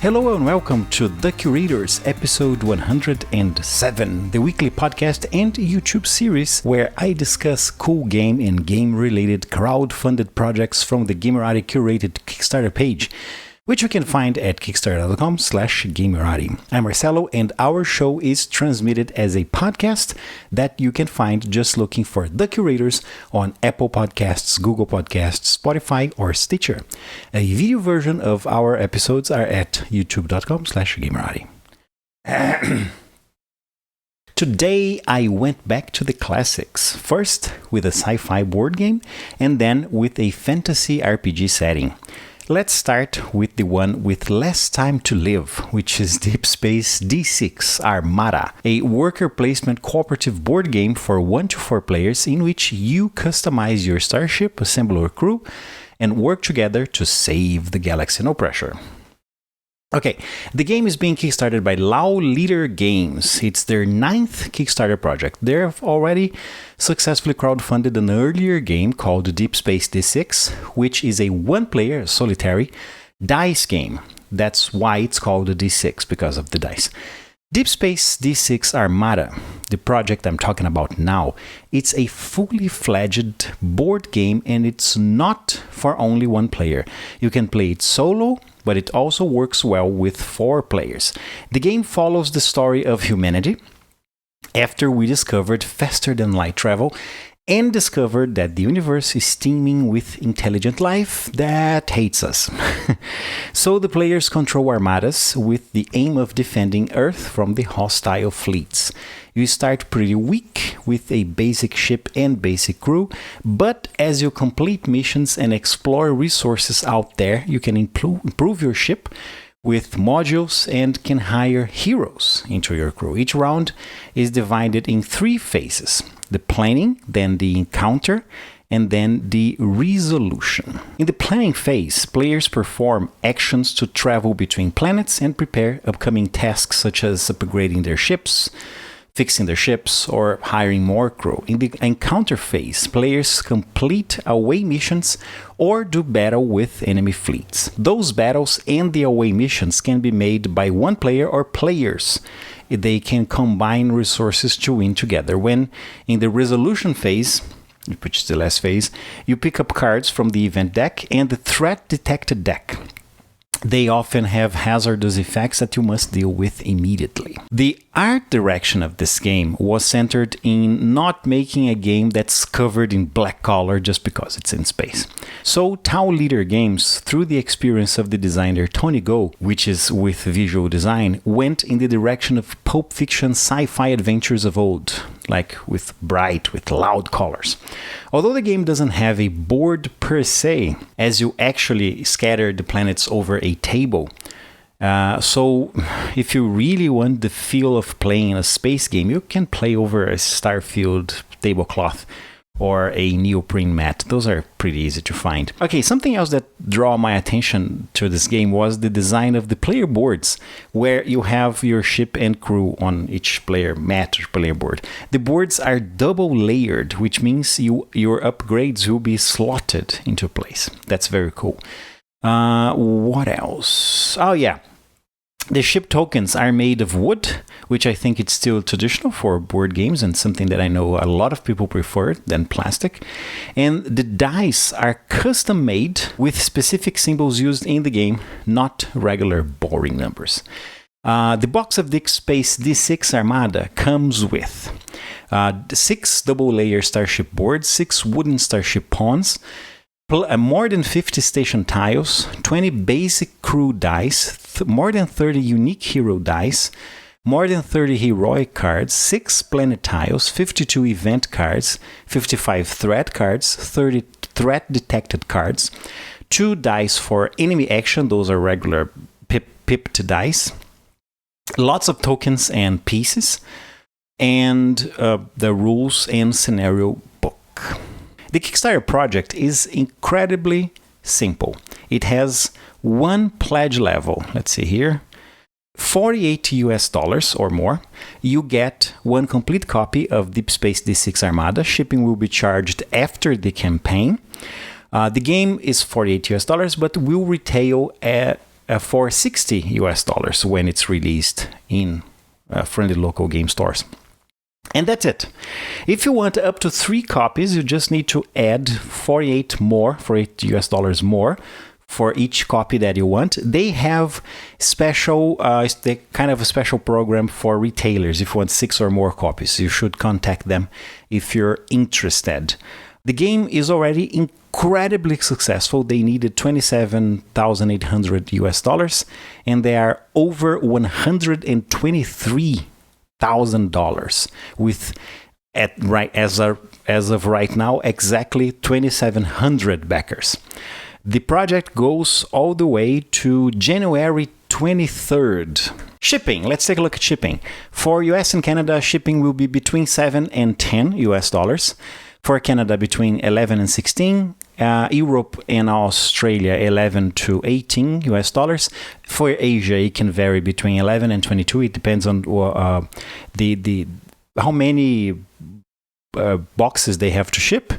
Hello and welcome to The Curators, episode 107, the weekly podcast and YouTube series where I discuss cool game and game-related crowd-funded projects from the Gamerati curated Kickstarter page, which you can find at kickstarter.com/Gamerati. I'm Marcelo, and our show is transmitted as a podcast that you can find just looking for The Curators on Apple Podcasts, Google Podcasts, Spotify, or Stitcher. A video version of our episodes are at youtube.com/Gamerati. Today, I went back to the classics, first with a sci-fi board game, and then with a fantasy RPG setting. Let's start with the one with less time to live, which is Deep Space D6 Armada, a worker placement cooperative board game for 1 to 4 players in which you customize your starship, assemble your crew, and work together to save the galaxy. No pressure. Okay, the game is being kickstarted by Hammerdog Games. It's their 9th Kickstarter project. They've already successfully crowdfunded an earlier game called Deep Space D6, which is a one-player, solitary, dice game. That's why it's called a D6, because of the dice. Deep Space D6 Armada, the project I'm talking about now, it's a fully fledged board game, and it's not for only one player. You can play it solo, but it also works well with 4 players. The game follows the story of humanity after we discovered faster-than-light travel and discovered that the universe is teeming with intelligent life that hates us. So the players control armadas with the aim of defending Earth from the hostile fleets. You start pretty weak with a basic ship and basic crew, but as you complete missions and explore resources out there, you can improve your ship with modules and can hire heroes into your crew. Each round is divided in 3 phases: the planning, then the encounter, and then the resolution. In the planning phase, players perform actions to travel between planets and prepare upcoming tasks such as upgrading their ships, fixing their ships, or hiring more crew. In the encounter phase, players complete away missions or do battle with enemy fleets. Those battles and the away missions can be made by one player or players. They can combine resources to win together. When in the resolution phase, which is the last phase, you pick up cards from the event deck and the threat detected deck. They often have hazardous effects that you must deal with immediately. The art direction of this game was centered in not making a game that's covered in black color just because it's in space. So Hammerdog Games, through the experience of the designer Tony Go, which is with visual design, went in the direction of Pulp Fiction sci-fi adventures of old, like with loud colors. Although the game doesn't have a board per se, as you actually scatter the planets over a table, so if you really want the feel of playing a space game, you can play over a Starfield tablecloth or a neoprene mat. Those are pretty easy to find. Okay, something else that drew my attention to this game was the design of the player boards, where you have your ship and crew on each player mat or player board. The boards are double layered, which means your upgrades will be slotted into place. That's very cool. What else? Oh yeah. The ship tokens are made of wood, which I think it's still traditional for board games and something that I know a lot of people prefer than plastic. And the dice are custom made with specific symbols used in the game, not regular boring numbers. The box of Deep Space D6 Armada comes with 6 double-layer starship boards, 6 wooden starship pawns, more than 50 station tiles, 20 basic crew dice, more than 30 unique hero dice, more than 30 heroic cards, 6 planet tiles, 52 event cards, 55 threat cards, 30 threat detected cards, 2 dice for enemy action, those are regular pipped dice, lots of tokens and pieces, and the rules and scenario book. The Kickstarter project is incredibly simple. It has one pledge level. Let's see here. $48 or more. You get one complete copy of Deep Space D6 Armada. Shipping will be charged after the campaign. The game is $48, but will retail at for $60 when it's released in friendly local game stores. And that's it. If you want up to 3 copies, you just need to add $48 more for each copy that you want. They have special, kind of a special program for retailers. If you want 6 or more copies, you should contact them if you're interested. The game is already incredibly successful. They needed $27,800, and they are over $123,000 with as of right now exactly 2,700 backers. The project goes all the way to January 23rd. Shipping. Let's take a look at shipping. For US and Canada, shipping will be between $7 and $10. For Canada, between 11 and 16. Europe and Australia, 11 to 18 US dollars. For Asia, it can vary between 11 and 22. It depends on how many boxes they have to ship.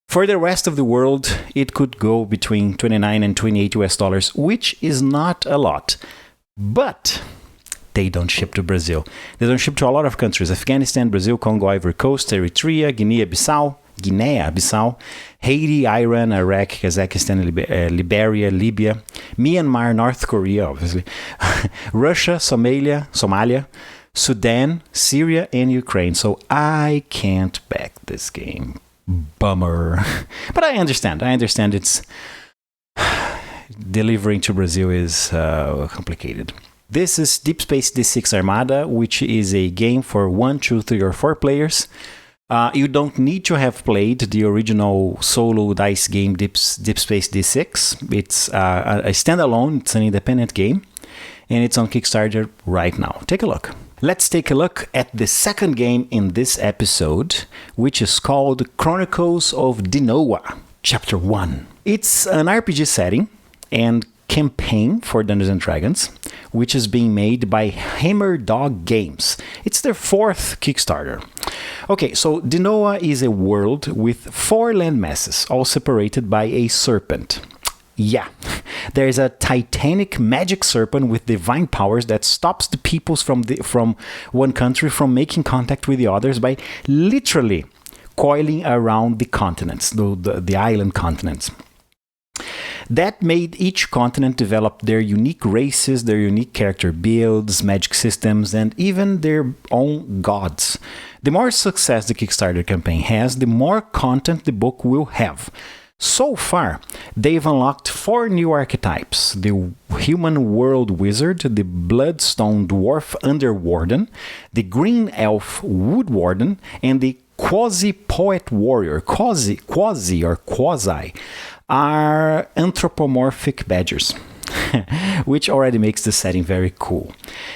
For the rest of the world, it could go between 29 and 28 US dollars, which is not a lot. But they don't ship to Brazil. They don't ship to a lot of countries: Afghanistan, Brazil, Congo, Ivory Coast, Eritrea, Guinea-Bissau, Haiti, Iran, Iraq, Kazakhstan, Liberia, Libya, Myanmar, North Korea, obviously, Russia, Somalia, Sudan, Syria, and Ukraine. So I can't back this game. Bummer. But I understand. It's delivering to Brazil is complicated. This is Deep Space D6 Armada, which is a game for 1, 2, 3, or 4 players. You don't need to have played the original solo dice game Deep Space D6. It's a standalone, it's an independent game, and it's on Kickstarter right now. Take a look. Let's take a look at the second game in this episode, which is called Chronicles of Diona, Chapter 1. It's an RPG setting and campaign for Dungeons & Dragons, which is being made by Hammerdog Games. It's their 4th Kickstarter. Okay, so Denoa is a world with 4 landmasses, all separated by a serpent. Yeah, there's a titanic magic serpent with divine powers that stops the peoples from one country from making contact with the others by literally coiling around the continents, the island continents. That made each continent develop their unique races, their unique character builds, magic systems, and even their own gods. The more success the Kickstarter campaign has, the more content the book will have. So far, they've unlocked 4 new archetypes: the human world wizard, the bloodstone dwarf underwarden, the green elf wood warden, and the quasi-poet warrior. Quasi are anthropomorphic badgers, which already makes the setting very cool.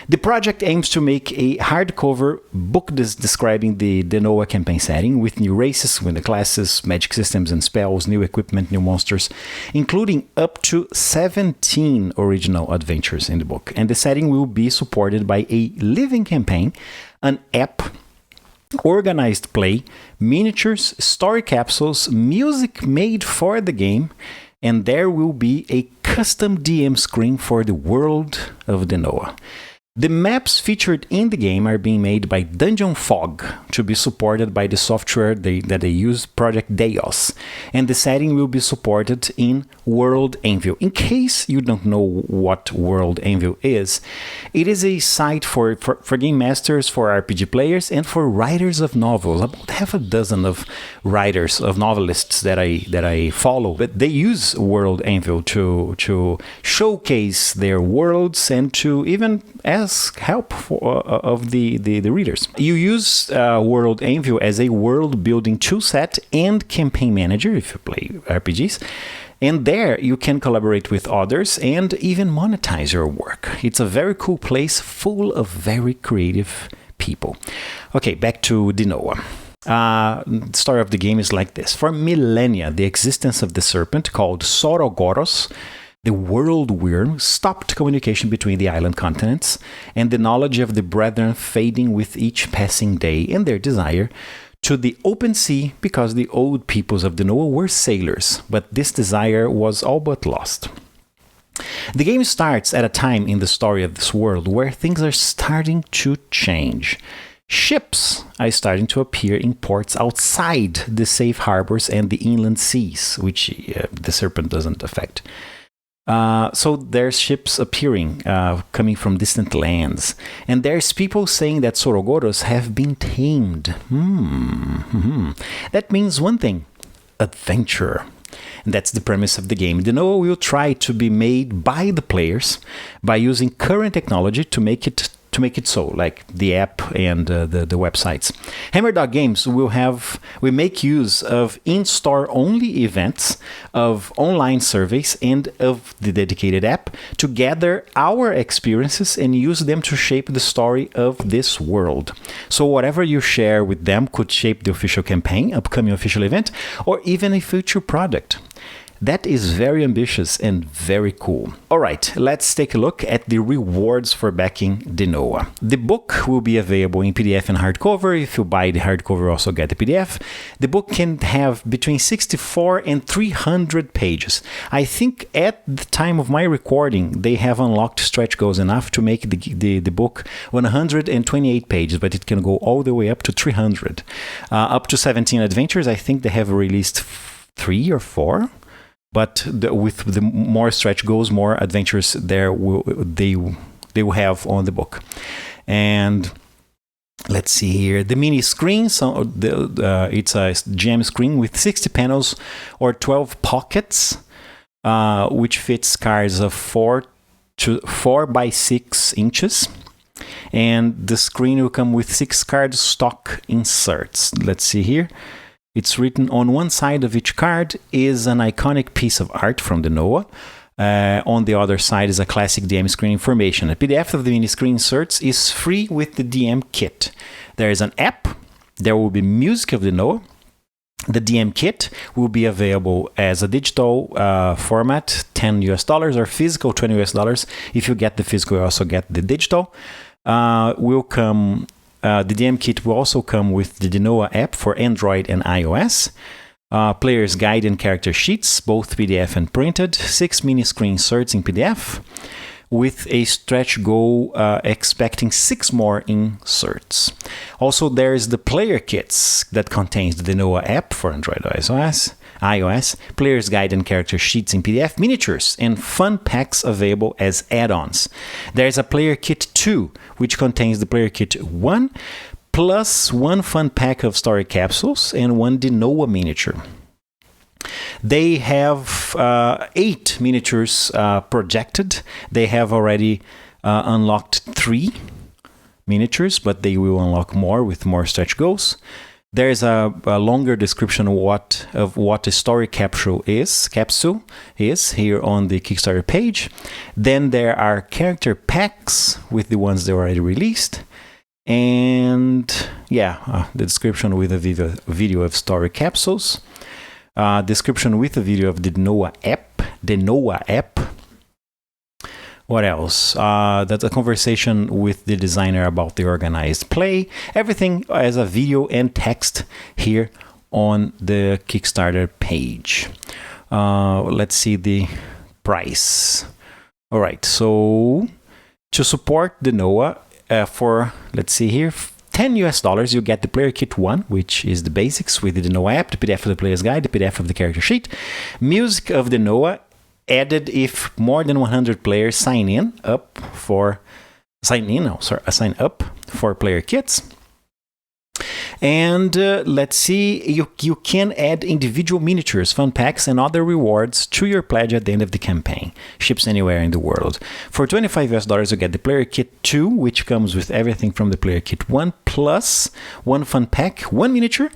The project aims to make a hardcover book describing the Denoa campaign setting, with new races, with the classes, magic systems and spells, new equipment, new monsters, including up to 17 original adventures in the book. And the setting will be supported by a living campaign, an app, organized play, miniatures, story capsules, music made for the game, and there will be a custom DM screen for the world of Denoa. The maps featured in the game are being made by Dungeon Fog to be supported by the software that they use, Project Deos, and the setting will be supported in World Anvil. In case you don't know what World Anvil is, it is a site for game masters, for RPG players, and for writers of novels. About half a dozen of writers, of novelists that I follow, but they use World Anvil to showcase their worlds and to even ask help of the readers. You use World Anvil as a world building toolset and campaign manager if you play RPGs, and there you can collaborate with others and even monetize your work. It's a very cool place full of very creative people. Okay, back to Denoa. The story of the game is like this. For millennia, the existence of the serpent called Sorogoros, the world worm, stopped communication between the island continents, and the knowledge of the brethren fading with each passing day, and their desire to the open sea, because the old peoples of Denoa were sailors, but this desire was all but lost. The game starts at a time in the story of this world where things are starting to change. Ships are starting to appear in ports outside the safe harbors and the inland seas, which the serpent doesn't affect. So there's ships appearing, coming from distant lands. And there's people saying that Sorogoros have been tamed. That means one thing: adventure. And that's the premise of the game. Denoa will try to be made by the players by using current technology to make it so, like the app and the websites. Hammerdog Games will make use of in-store only events, of online surveys, and of the dedicated app to gather our experiences and use them to shape the story of this world. So whatever you share with them could shape the official campaign, upcoming official event, or even a future product. That is very ambitious and very cool. All right, let's take a look at the rewards for backing Denoa. The book will be available in PDF and hardcover. If you buy the hardcover, you also get the PDF. The book can have between 64 and 300 pages. I think at the time of my recording, they have unlocked stretch goals enough to make the book 128 pages, but it can go all the way up to 300. Up to 17 adventures, I think they have released 3 or 4. But with the more stretch goals, more adventures they will have on the book. And let's see here, the mini screen. So it's a gem screen with 60 panels or 12 pockets, which fits cards of 4 by 6 inches. And the screen will come with 6 card stock inserts. Let's see here. It's written on one side of each card is an iconic piece of art from Denoa. On the other side is a classic DM screen information. A PDF of the mini screen inserts is free with the DM kit. There is an app. There will be music of Denoa. The DM kit will be available as a digital format, $10 or physical $20. If you get the physical, you also get the digital. The DM kit will also come with the Denoa app for Android and iOS, player's guide and character sheets, both PDF and printed, 6 mini screen inserts in PDF, with a stretch goal expecting 6 more inserts. Also, there's the player kits that contains the Denoa app for Android iOS, player's guide and character sheets in PDF, miniatures, and fun packs available as add-ons. There's a player kit 2, which contains the player kit 1, plus 1 fun pack of story capsules and 1 Denoa miniature. They have 8 miniatures projected. They have already unlocked 3 miniatures, but they will unlock more with more stretch goals. There's a longer description of what a story capsule is here on the Kickstarter page. Then there are character packs with the ones they already released. And the description with a video of story capsules. Description with a video of the Denoa app. What else? That's a conversation with the designer about the organized play. Everything as a video and text here on the Kickstarter page. Let's see the price. All right, so to support Denoa for, let's see here, $10, you get the player kit 1, which is the basics with the Denoa app, the PDF of the player's guide, the PDF of the character sheet, music of Denoa, added if more than 100 players sign up for player kits. And let's see, you can add individual miniatures, fun packs, and other rewards to your pledge at the end of the campaign. Ships anywhere in the world. For $25, you get the player kit 2, which comes with everything from the player kit 1, plus 1 fun pack, 1 miniature,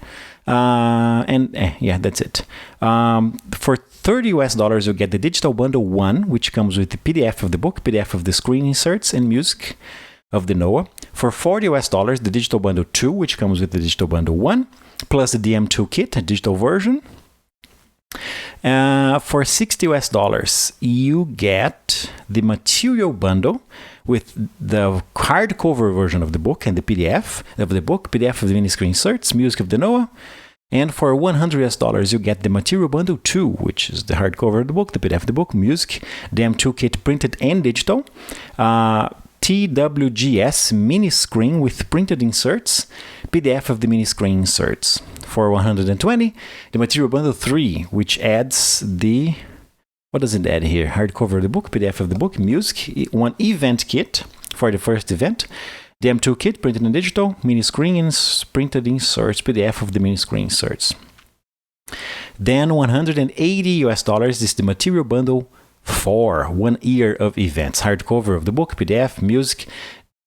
that's it. For $30, you get the digital bundle 1, which comes with the PDF of the book, PDF of the screen inserts, and music of Denoa. For $40, the digital bundle 2, which comes with the digital bundle 1, plus the DM toolkit, a digital version. For $60, you get the material bundle with the hardcover version of the book and the PDF of the book, PDF of the mini screen inserts, music of Denoa, And for $100, you get the Material Bundle 2, which is the hardcover of the book, the PDF of the book, music, DM toolkit printed and digital, TWGS mini screen with printed inserts, PDF of the mini screen inserts. For $120, the Material Bundle 3, which adds the... What does it add here? Hardcover of the book, PDF of the book, music, one event kit for the first event, DM toolkit, printed and digital, mini screens, printed inserts, PDF of the mini screen inserts. Then $180 is the Material Bundle 4, 1 year of events, hardcover of the book, PDF, music,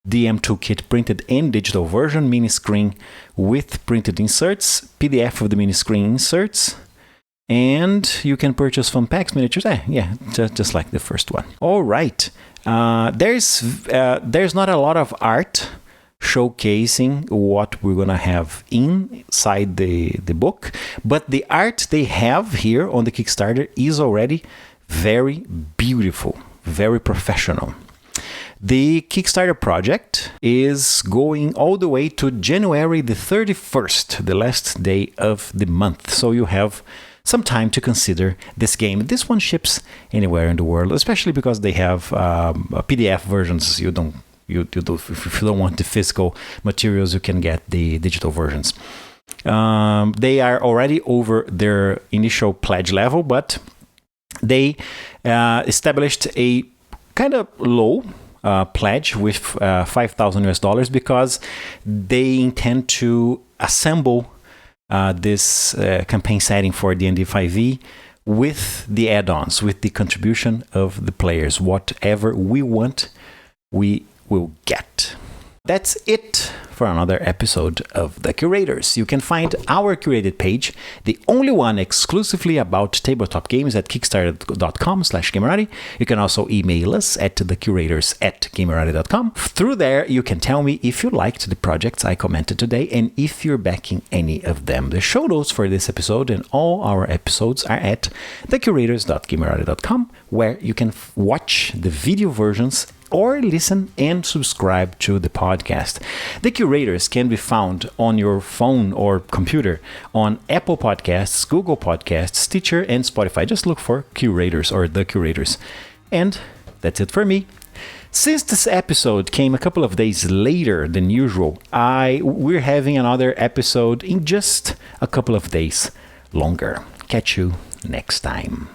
DM toolkit, printed and digital version, mini screen with printed inserts, PDF of the mini screen inserts, and you can purchase fun packs, miniatures, just like the first one. All right. There's not a lot of art showcasing what we're gonna have inside the book, but the art they have here on the Kickstarter is already very beautiful, very professional. The Kickstarter project is going all the way to January the 31st, the last day of the month. So you have some time to consider this game. This one ships anywhere in the world, especially because they have PDF versions. If you don't want the physical materials, you can get the digital versions. They are already over their initial pledge level, but they established a kind of low pledge with $5,000 because they intend to assemble this campaign setting for D&D 5e with the add-ons, with the contribution of the players. Whatever we want, we will get. That's it for another episode of The Curators. You can find our curated page, the only one exclusively about tabletop games, at kickstarter.com/Gamerati. You can also email us at thecurators@gamerati.com. Through there, you can tell me if you liked the projects I commented today and if you're backing any of them. The show notes for this episode and all our episodes are at thecurators.gamerati.com, where you can watch the video versions or listen and subscribe to the podcast. The Curators can be found on your phone or computer on Apple Podcasts, Google Podcasts, Stitcher, and Spotify. Just look for Curators or The Curators. And that's it for me. Since this episode came a couple of days later than usual, we're having another episode in just a couple of days longer. Catch you next time.